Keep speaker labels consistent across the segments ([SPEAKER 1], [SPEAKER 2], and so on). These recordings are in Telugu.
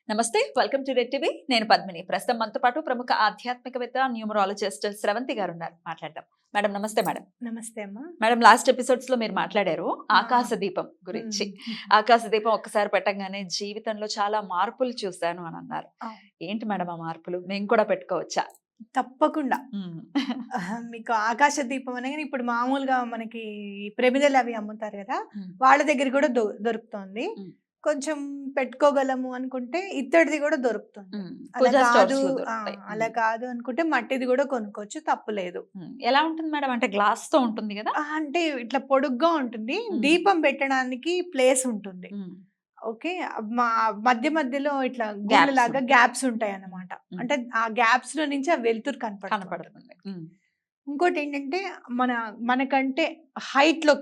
[SPEAKER 1] నమస్తే, వెల్కమ్ టు రెడ్ టీవీ. నేను పద్మిని. ప్రస్తుతం మనతో పాటు ప్రముఖ ఆధ్యాత్మికవేత్త న్యూమరాలజిస్ట్ స్రవంతి గారు ఉన్నారు. మాట్లాడదాం. మేడం నమస్తే. మేడం
[SPEAKER 2] నమస్తే అమ్మా.
[SPEAKER 1] మేడం లాస్ట్ ఎపిసోడ్స్ లో మీరు మాట్లాడారు ఆకాశ దీపం గురించి. ఆకాశ దీపం ఒక్కసారి పెట్టగానే జీవితంలో చాలా మార్పులు చూశాను అని అన్నారు. ఏంటి మేడం ఆ మార్పులు? మేము కూడా పెట్టుకోవచ్చా?
[SPEAKER 2] తప్పకుండా. మీకు ఆకాశ దీపం అనగానే ఇప్పుడు మామూలుగా మనకి ప్రమిదలు అవి అమ్ముతారు కదా, వాళ్ళ దగ్గర కూడా దొరుకుతుంది. కొంచెం పెట్టుకోగలము అనుకుంటే ఇత్తడిది కూడా దొరుకుతుంది. అలా కాదు అనుకుంటే మట్టిది కూడా కొనుక్కోవచ్చు, తప్పులేదు.
[SPEAKER 1] ఎలా ఉంటుంది మేడం? అంటే గ్లాస్ తో ఉంటుంది కదా?
[SPEAKER 2] అంటే ఇట్లా పొడుగ్గా ఉంటుంది, దీపం పెట్టడానికి ప్లేస్ ఉంటుంది. ఓకే, మధ్య మధ్యలో ఇట్లా లాగా గ్యాప్స్ ఉంటాయి అన్నమాట. అంటే ఆ గ్యాప్స్ లో నుంచి ఆ వెలుతురు కనపడుతుంది. ఇంకోటి ఏంటంటే మనకంటే హైట్ లో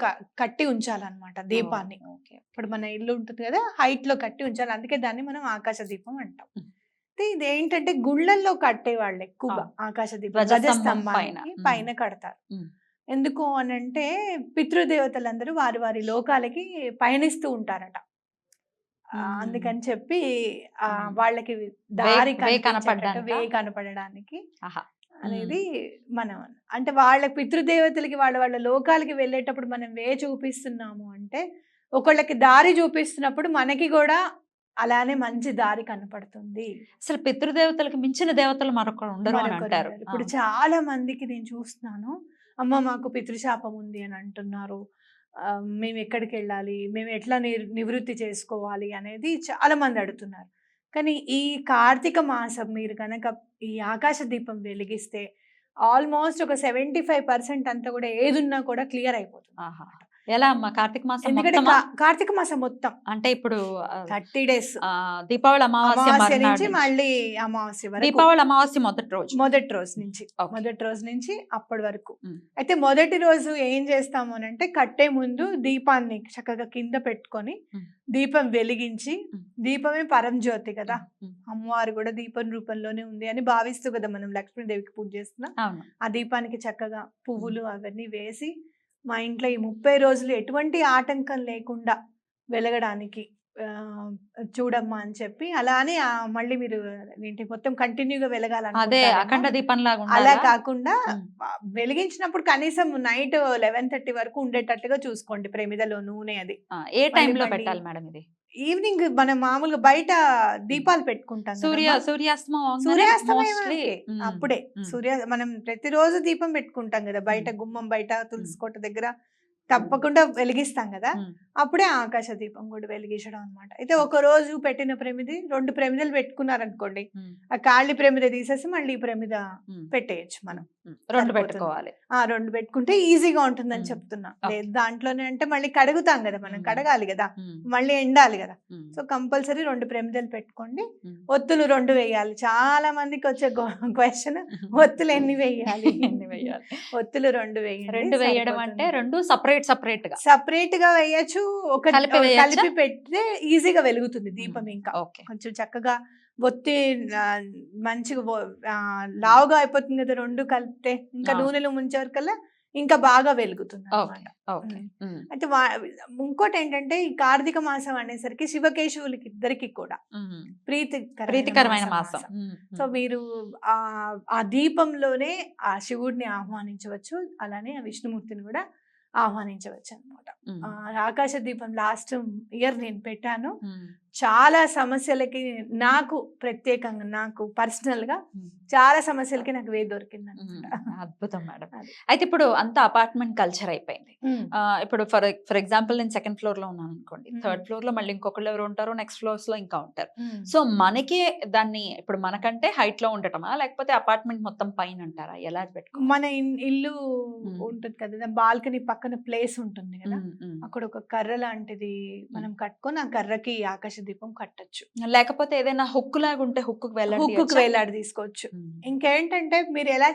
[SPEAKER 2] కట్టి ఉంచాలన్నమాట దీపాన్ని. ఇప్పుడు మన ఇల్లు ఉంటుంది కదా, హైట్ లో కట్టి ఉంచాలి, అందుకే దాన్ని మనం ఆకాశ దీపం అంటాం. ఇది ఏంటంటే గుళ్ళల్లో కట్టే వాళ్ళు ఎక్కువగా ఆకాశ దీపం ధ్వజస్తంభానికి పైన కడతారు. ఎందుకు అని అంటే పితృదేవతలందరూ వారి వారి లోకాలకి పయనిస్తూ ఉంటారట. అందుకని చెప్పి వాళ్ళకి దారి కనపడడానికి అనేది మనం అంటే వాళ్ళ పితృదేవతలకి వాళ్ళ లోకాలకి వెళ్ళేటప్పుడు మనం చూపిస్తున్నాము అంటే, ఒకళ్ళకి దారి చూపిస్తున్నప్పుడు మనకి కూడా అలానే మంచి దారి కనపడుతుంది.
[SPEAKER 1] అసలు పితృదేవతలకు మించిన దేవతలు మరొకరు ఉండరు అని అంటారు.
[SPEAKER 2] ఇప్పుడు చాలా మందికి నేను చూస్తున్నాను, అమ్మ మాకు పితృశాపం ఉంది అని అంటున్నారు, మేము ఎక్కడికి వెళ్ళాలి, మేము ఎట్లా నివృత్తి చేసుకోవాలి అనేది చాలా మంది అడుగుతున్నారు. కానీ ఈ కార్తీక మాసం మీరు కనుక ఈ ఆకాశ దీపం వెలిగిస్తే ఆల్మోస్ట్ ఒక 75% అంతా కూడా ఏదున్నా కూడా క్లియర్ అయిపోతుంది.
[SPEAKER 1] ఎలా అమ్మా? కార్తీక మాసం
[SPEAKER 2] ఎందుకంటే కార్తీక మాసం మొత్తం అంటే ఇప్పుడు 30 days,
[SPEAKER 1] దీపావళి అమావాస్య
[SPEAKER 2] నుంచి మళ్ళీ అమావాస్య వరకు,
[SPEAKER 1] దీపావళి అమావాస్య మొదటి రోజు నుంచి అప్పటి వరకు. అయితే మొదటి రోజు ఏం చేస్తాము అని అంటే, కట్టే ముందు దీపాన్ని చక్కగా కింద పెట్టుకొని దీపం వెలిగించి, దీపమే పరంజ్యోతి కదా, అమ్మవారు కూడా దీపం రూపంలోనే ఉంది అని భావిస్తూ కదా మనం లక్ష్మీదేవికి పూజ చేస్తున్నాం. ఆ దీపానికి చక్కగా పువ్వులు అవన్నీ వేసి, మా ఇంట్లో ఈ 30 రోజులు ఎటువంటి ఆటంకం లేకుండా వెలగడానికి చూడమ్మా అని చెప్పి, అలానే మళ్ళీ మీరు ఏంటి మొత్తం కంటిన్యూగా వెలగాలని అఖండ దీపం లాగా
[SPEAKER 2] అలా కాకుండా వెలిగించినప్పుడు కనీసం నైట్ 11:30 వరకు ఉండేటట్టుగా చూసుకోండి. ప్రమిదలో నూనె అది
[SPEAKER 1] ఏ టైంలో పెట్టాలి మేడం? ఇది
[SPEAKER 2] ఈవినింగ్ మనం మామూలుగా బయట దీపాలు పెట్టుకుంటాం, సూర్యాస్తమయం అప్పుడే మనం ప్రతిరోజు దీపం పెట్టుకుంటాం కదా బయట, గుమ్మం బయట, తులసి కోట దగ్గర తప్పకుండా వెలిగిస్తాం కదా, అప్పుడే ఆకాశ దీపం కూడా వెలిగించడం అనమాట. అయితే ఒక రోజు పెట్టిన ప్రమిది 2 ప్రమిదలు పెట్టుకున్నారనుకోండి, ఆ ఖాళీ ప్రమిద తీసేసి మళ్ళీ ప్రమిద పెట్టేయచ్చు మనం.
[SPEAKER 1] 2 పెట్టుకోవాలి.
[SPEAKER 2] 2 పెట్టుకుంటే ఈజీగా ఉంటుందని చెప్తున్నా. లేదు దాంట్లోనే అంటే మళ్ళీ కడుగుతాం కదా మనం, కడగాలి కదా, మళ్ళీ ఎండాలి కదా. సో కంపల్సరీ 2 ప్రమిదలు పెట్టుకోండి. ఒత్తులు 2 వేయాలి. చాలా మందికి వచ్చే క్వశ్చన్, ఒత్తులు ఎన్ని వేయాలి? ఒత్తులు 2 వేయండి.
[SPEAKER 1] 2 వేయడం అంటే 2 సపరేట్ గా
[SPEAKER 2] వేయచ్చు, ఒక కలిపి పెడితే ఈజీగా వెలుగుతుంది దీపం. ఇంకా కొంచెం చక్కగా ఒత్తి మంచిగా లావుగా అయిపోతుంది కదా 2 కలిపితే, ఇంకా నూనెలో ముంచేవరకల్లా ఇంకా బాగా వెలుగుతుంది అన్నమాట. అయితే ఇంకోటి ఏంటంటే, ఈ కార్తీక మాసం అనేసరికి శివకేశవులకి ఇద్దరికి కూడా
[SPEAKER 1] ప్రీతికరమైన మాసం.
[SPEAKER 2] సో మీరు ఆ దీపంలోనే ఆ శివుడిని ఆహ్వానించవచ్చు, అలానే ఆ విష్ణుమూర్తిని కూడా ఆహ్వానించవచ్చు అనమాట. ఆకాశ దీపం లాస్ట్ ఇయర్ నేను పెట్టాను. చాలా సమస్యలకి నాకు ప్రత్యేకంగా, నాకు పర్సనల్ గా చాలా సమస్యలకి నాకు దొరికింది అనమాట.
[SPEAKER 1] అద్భుతం మేడం. అయితే ఇప్పుడు అంతా అపార్ట్మెంట్ కల్చర్ అయిపోయింది. ఇప్పుడు ఫర్ ఎగ్జాంపుల్ నేను 2nd floor లో ఉన్నాను అనుకోండి, 3rd floor లో మళ్ళీ ఇంకొకళ్ళు ఎవరు ఉంటారు, నెక్స్ట్ ఫ్లోర్స్ లో ఇంకా ఉంటారు. సో మనకి దాన్ని ఇప్పుడు మనకంటే హైట్ లో ఉండటమా, లేకపోతే అపార్ట్మెంట్ మొత్తం పైన అంటారా? ఎలా పెట్టుకో?
[SPEAKER 2] మన ఇల్లు ఉంటుంది కదా, బాల్కనీ పక్కన ప్లేస్ ఉంటుంది కదా, అక్కడ ఒక కర్ర లాంటిది మనం కట్టుకొని ఆ కర్రకి ఆకాశ దీపం కట్టచ్చు.
[SPEAKER 1] లేకపోతే ఏదైనా హుక్ లాగా ఉంటే హుక్కు
[SPEAKER 2] వేలాడి తీసుకోవచ్చు. ఇంకేంటంటే మీరు ఎలా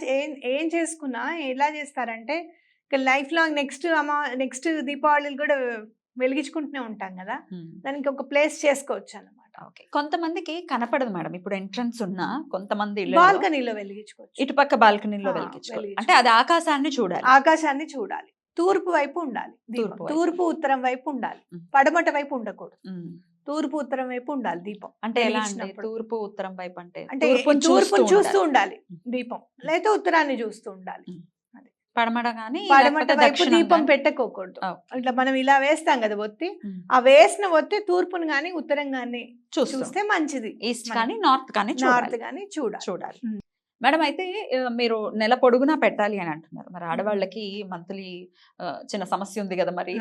[SPEAKER 2] ఏం చేసుకున్నా ఎలా చేస్తారంటే, లైఫ్ లాంగ్ నెక్స్ట్ దీపావళి కూడా వెలిగించుకుంటూనే ఉంటాం కదా, దానికి ఒక ప్లేస్ చేసుకోవచ్చు అన్నమాట.
[SPEAKER 1] కొంతమందికి కనపడదు మేడం. ఇప్పుడు ఎంట్రన్స్ ఉన్నా కొంతమంది
[SPEAKER 2] బాల్కనీలో వెలిగించుకోవచ్చు,
[SPEAKER 1] ఇటుపక్క బాల్కనీలో వెలిగించుకోవచ్చు. అంటే అది ఆకాశాన్ని
[SPEAKER 2] చూడాలి. తూర్పు వైపు ఉండాలి, తూర్పు ఉత్తరం వైపు ఉండాలి, పడమట వైపు ఉండకూడదు.
[SPEAKER 1] తూర్పు ఉత్తరం వైపు ఉండాలి దీపం.
[SPEAKER 3] అంటే ఎలా అండి
[SPEAKER 1] వెలిగించినప్పుడు.
[SPEAKER 3] తూర్పు ఉత్తరం వైపు అంటే
[SPEAKER 1] అంటే
[SPEAKER 3] తూర్పును
[SPEAKER 1] తూర్పును చూస్తూ
[SPEAKER 3] ఉండాలి.
[SPEAKER 1] ఉండాలి దీపం, లేదా ఉత్తరాన్ని చూస్తూ ఉండాలి.
[SPEAKER 3] పడమట గానీ
[SPEAKER 1] పడమట
[SPEAKER 3] లేకపోతే
[SPEAKER 1] వైపు
[SPEAKER 3] దక్షిణం
[SPEAKER 1] దీపం
[SPEAKER 3] గానీ?
[SPEAKER 1] పెట్టకోకూడదు.
[SPEAKER 3] ఓకే.
[SPEAKER 1] ఇట్లా మనం ఇలా వేస్తాం కదా ఒత్తి,
[SPEAKER 3] ఉమ్.
[SPEAKER 1] ఆ వేసిన ఒత్తి తూర్పును గాని ఉత్తరం గాని
[SPEAKER 3] చూస్తాం.
[SPEAKER 1] చూస్తే మంచిది.
[SPEAKER 3] ఈస్ట్ కానీ నార్త్ కానీ
[SPEAKER 1] నార్త్
[SPEAKER 3] చూడాలి.
[SPEAKER 1] గాని చూడాలి.
[SPEAKER 3] చూడాలి. మేడం అయితే మీరు నెల పొడుగునా పెట్టాలి అని అంటున్నారు. మరి ఆడవాళ్ళకి మంత్లీ చిన్న సమస్య ఉంది కదా మరి.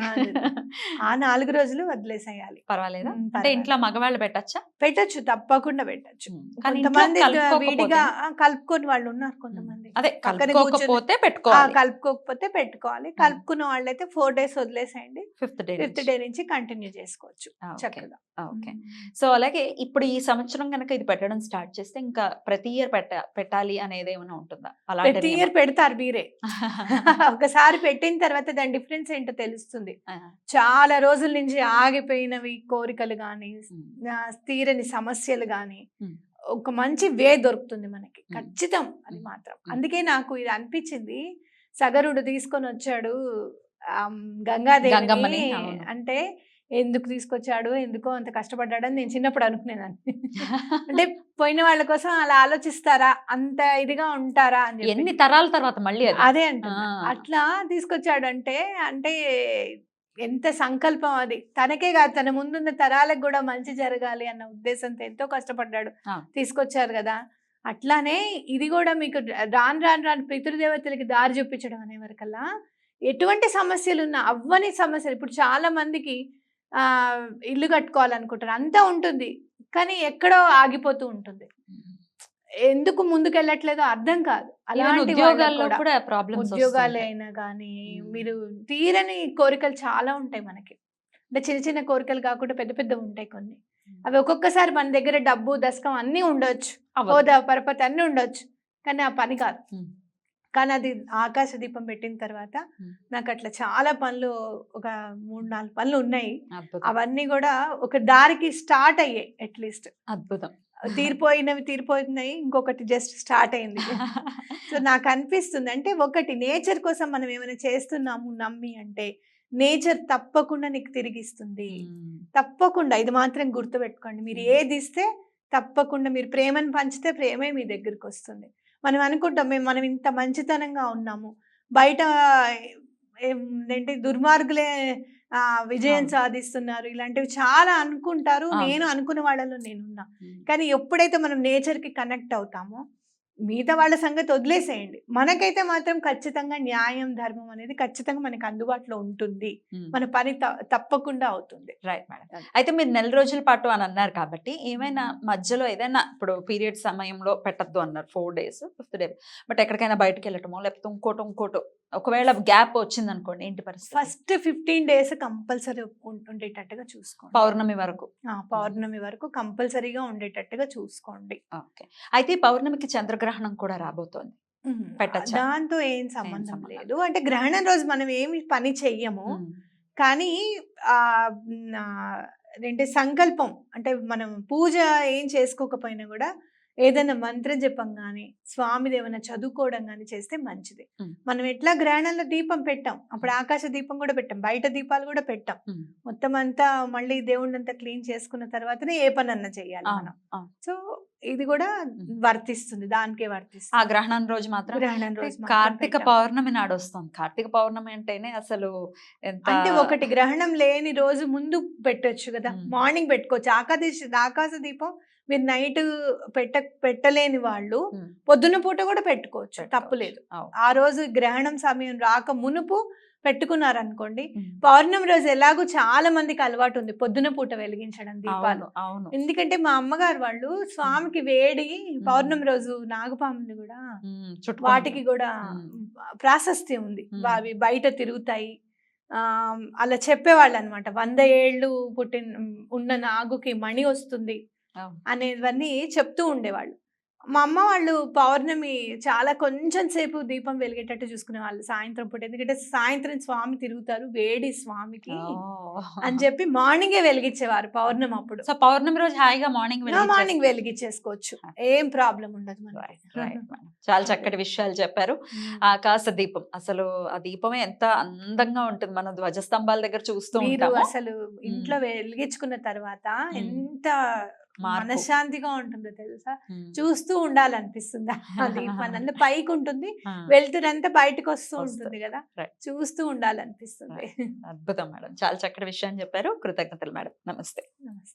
[SPEAKER 1] ఆ 4 రోజులు వదిలేసేయాలి.
[SPEAKER 3] పర్వాలేదా? అంటే
[SPEAKER 1] పర్వాలేదు.
[SPEAKER 3] ఇంట్లో మగవాళ్ళు పెట్టచ్చా?
[SPEAKER 1] పెట్టచ్చు, తప్పకుండా పెట్టచ్చు.
[SPEAKER 3] కానీ
[SPEAKER 1] కొంతమంది
[SPEAKER 3] ఇంట్లో
[SPEAKER 1] విడిగా కలుపుకొని వాళ్ళు ఉన్నారు కొంతమంది.
[SPEAKER 3] అదే
[SPEAKER 1] పక్కన
[SPEAKER 3] కలుపుకోకపోతే పెట్టుకోవాలి.
[SPEAKER 1] కలుపుకోకపోతే పెట్టుకోవాలి. కలుపుకున్న వాళ్ళైతే 4 days వదిలేసేయండి.
[SPEAKER 3] 5th
[SPEAKER 1] డే నుంచి కంటిన్యూ చేసుకోవచ్చు చక్కగా.
[SPEAKER 3] ఓకే. సో అలాగే ఇప్పుడు ఈ సంవత్సరం కనుక ఇది పెట్టడం స్టార్ట్ చేస్తే ఇంకా ప్రతి ఇయర్ పెట్టాలి అనేది ఏమైనా ఉంటుందా?
[SPEAKER 1] ప్రతి ఇయర్ పెడతారు మీరే. ఒకసారి పెట్టిన తర్వాత దాని డిఫరెన్స్ ఏంటో తెలుస్తుంది. చాలా రోజుల నుంచి ఆగిపోయినవి కోరికలు గాని, తీరని సమస్యలు గాని ఒక మంచి వే దొరుకుతుంది మనకి, ఖచ్చితం అది మాత్రం. అందుకే నాకు ఇది అనిపించింది, సగరుడు తీసుకొని వచ్చాడు గంగాదేవిని అంటే ఎందుకు తీసుకొచ్చాడు, ఎందుకో అంత కష్టపడ్డాడని నేను చిన్నప్పుడు అనుకునేదాన్ని. అంటే పోయిన వాళ్ళ కోసం అలా ఆలోచిస్తారా, అంత ఇదిగా ఉంటారా అని.
[SPEAKER 3] ఎన్ని తరాల తర్వాత మళ్ళీ
[SPEAKER 1] అదే అంటే అట్లా తీసుకొచ్చాడు అంటే అంటే ఎంత సంకల్పం అది. తనకే కాదు, తన ముందున్న తరాలకు కూడా మంచి జరగాలి అన్న ఉద్దేశంతో ఎంతో కష్టపడ్డాడు, తీసుకొచ్చారు కదా. అట్లానే ఇది కూడా మీకు రాను రాను రాను పితృదేవతలకి దారి చూపించడం అనే వరకల్లా ఎటువంటి సమస్యలు ఉన్నా, అవ్వని సమస్యలు, ఇప్పుడు చాలా మందికి ఇల్లు కట్టుకోవాలనుకుంటారు, అంతా ఉంటుంది కానీ ఎక్కడో ఆగిపోతూ ఉంటుంది, ఎందుకు ముందుకెళ్ళట్లేదో అర్థం కాదు. అలాంటి ఉద్యోగాలు అయినా కానీ మీరు తీరని కోరికలు చాలా ఉంటాయి మనకి. అంటే చిన్న చిన్న కోరికలు కాకుండా పెద్ద పెద్ద ఉంటాయి కొన్ని. అవి ఒక్కొక్కసారి మన దగ్గర డబ్బు దశకం అన్నీ ఉండొచ్చు, హోదా పరపతి అన్నీ ఉండొచ్చు, కానీ ఆ పని కాదు. కానీ అది ఆకాశ దీపం పెట్టిన తర్వాత నాకు అట్లా చాలా పనులు, ఒక 3-4 పనులు ఉన్నాయి. అవన్నీ కూడా ఒక దారికి స్టార్ట్ అయ్యాయి. అట్లీస్ట్
[SPEAKER 3] అద్భుతం.
[SPEAKER 1] తీరిపోయినాయి, ఇంకొకటి జస్ట్ స్టార్ట్ అయింది. సో నాకు అనిపిస్తుంది, అంటే ఒకటి నేచర్ కోసం మనం ఏమైనా చేస్తున్నాము నమ్మి అంటే నేచర్ తప్పకుండా నీకు తిరిగిస్తుంది. తప్పకుండా ఇది మాత్రం గుర్తుపెట్టుకోండి. మీరు ఏది ఇస్తే తప్పకుండా, మీరు ప్రేమను పంచితే ప్రేమే మీ దగ్గరికి వస్తుంది. మనం అనుకుంటాం మనం ఇంత మంచితనంగా ఉన్నాము, బయట ఏంటి దుర్మార్గులే విజయం సాధిస్తున్నారు, ఇలాంటివి చాలా అనుకుంటారు. నేను అనుకున్న వాళ్ళలో నేనున్నా. కానీ ఎప్పుడైతే మనం నేచర్కి కనెక్ట్ అవుతామో మిగతా వాళ్ళ సంగతి వదిలేసేయండి, మనకైతే మాత్రం ఖచ్చితంగా న్యాయం ధర్మం అనేది ఖచ్చితంగా మనకి అందుబాటులో ఉంటుంది, మన పని తప్పకుండా అవుతుంది.
[SPEAKER 3] Right madam. అయితే మీరు 4 రోజుల పాటు అని అన్నారు కాబట్టి ఏమైనా మధ్యలో ఏదైనా, ఇప్పుడు పీరియడ్ సమయంలో పెట్టద్దు అన్నారు 4 days 5th day, బట్ ఎక్కడికైనా బయటకు వెళ్ళటమో లేకపోతే ఇంకోటో ఒకవేళ గ్యాప్ వచ్చింది అనుకోండి, ఏంటి పరిస్థితి?
[SPEAKER 1] ఫస్ట్ 15 days కంపల్సరీ ఉండేటట్టుగా చూసుకోండి. పౌర్ణమి వరకు కంపల్సరీగా ఉండేటట్టుగా చూసుకోండి.
[SPEAKER 3] ఓకే. అయితే పౌర్ణమికి చంద్రగ్రహణం కూడా రాబోతోంది, పెట్టచ్చా?
[SPEAKER 1] దాంతో ఏం సంబంధం లేదు. అంటే గ్రహణం రోజు మనం ఏమి పని చెయ్యము, కానీ ఏంటి సంకల్పం, అంటే మనం పూజ ఏం చేసుకోకపోయినా కూడా ఏదైనా మంత్ర జపం కానీ స్వామిది ఏమైనా చదువుకోవడం కానీ చేస్తే మంచిది. మనం ఎట్లా గ్రహణంలో దీపం పెట్టాం, అప్పుడు ఆకాశ దీపం కూడా పెట్టాం, బయట దీపాలు కూడా పెట్టాం. మొత్తం అంతా మళ్ళీ దేవుడిని అంతా క్లీన్ చేసుకున్న తర్వాతనే ఏ పని అన్నా చెయ్యాలి మనం. సో ఇది కూడా వర్తిస్తుంది, దానికే వర్తిస్తుంది.
[SPEAKER 3] ఆ గ్రహణం రోజు మాత్రం, కార్తీక పౌర్ణమి నాడు వస్తుంది. కార్తీక పౌర్ణమి అంటేనే అసలు
[SPEAKER 1] అంటే ఒకటి గ్రహణం లేని రోజు ముందు పెట్టొచ్చు కదా, మార్నింగ్ పెట్టుకోవచ్చు. ఆకాశ దీపం మీరు నైట్ పెట్టలేని వాళ్ళు పొద్దున్న పూట కూడా పెట్టుకోవచ్చు, తప్పులేదు. ఆ రోజు గ్రహణం సమయం రాక మునుపు పెట్టుకున్నారనుకోండి, పౌర్ణమి రోజు ఎలాగో చాలా మందికి అలవాటు ఉంది పొద్దున పూట వెలిగించడం దీపాలు. ఎందుకంటే మా అమ్మగారు వాళ్ళు స్వామికి వేడి పౌర్ణమి రోజు నాగపాముని కూడా, వాటికి కూడా ప్రాశస్త్యం ఉంది, అవి బయట తిరుగుతాయి అలా చెప్పేవాళ్ళు అనమాట. 100 ఏళ్ళు ఉన్న నాగుకి మణి వస్తుంది అనేవన్నీ చెప్తూ ఉండేవాళ్ళు. మా అమ్మ వాళ్ళు పౌర్ణమి చాలా కొంచెం సేపు దీపం వెలిగేటట్టు చూసుకునే వాళ్ళు సాయంత్రం పూట, ఎందుకంటే సాయంత్రం స్వామి తిరుగుతారు, వేడి స్వామికి అని చెప్పి మార్నింగే వెలిగించేవారు పౌర్ణమి అప్పుడు.
[SPEAKER 3] సో పౌర్ణమి రోజు హాయిగా మార్నింగ్
[SPEAKER 1] వెలిగించేసుకోవచ్చు, ఏం ప్రాబ్లం ఉండదు మనకి.
[SPEAKER 3] చాలా చక్కటి విషయాలు చెప్పారు. ఆకాశ దీపం, అసలు ఆ దీపమే ఎంత అందంగా ఉంటుంది, మనం ధ్వజస్తంభాల దగ్గర చూస్తూ ఉంటాము.
[SPEAKER 1] అసలు ఇంట్లో వెలిగించుకున్న తర్వాత ఎంత మనశ్శాంతిగా ఉంటుందో తెలుసా, చూస్తూ ఉండాలనిపిస్తుంది. అది మన పైకి ఉంటుంది, వెళ్తురంతా బయటకు వస్తూ ఉంటుంది కదా, చూస్తూ ఉండాలనిపిస్తుంది.
[SPEAKER 3] అద్భుతం మేడం, చాలా చక్కటి విషయాన్ని చెప్పారు. కృతజ్ఞతలు మేడం. నమస్తే.
[SPEAKER 1] నమస్తే.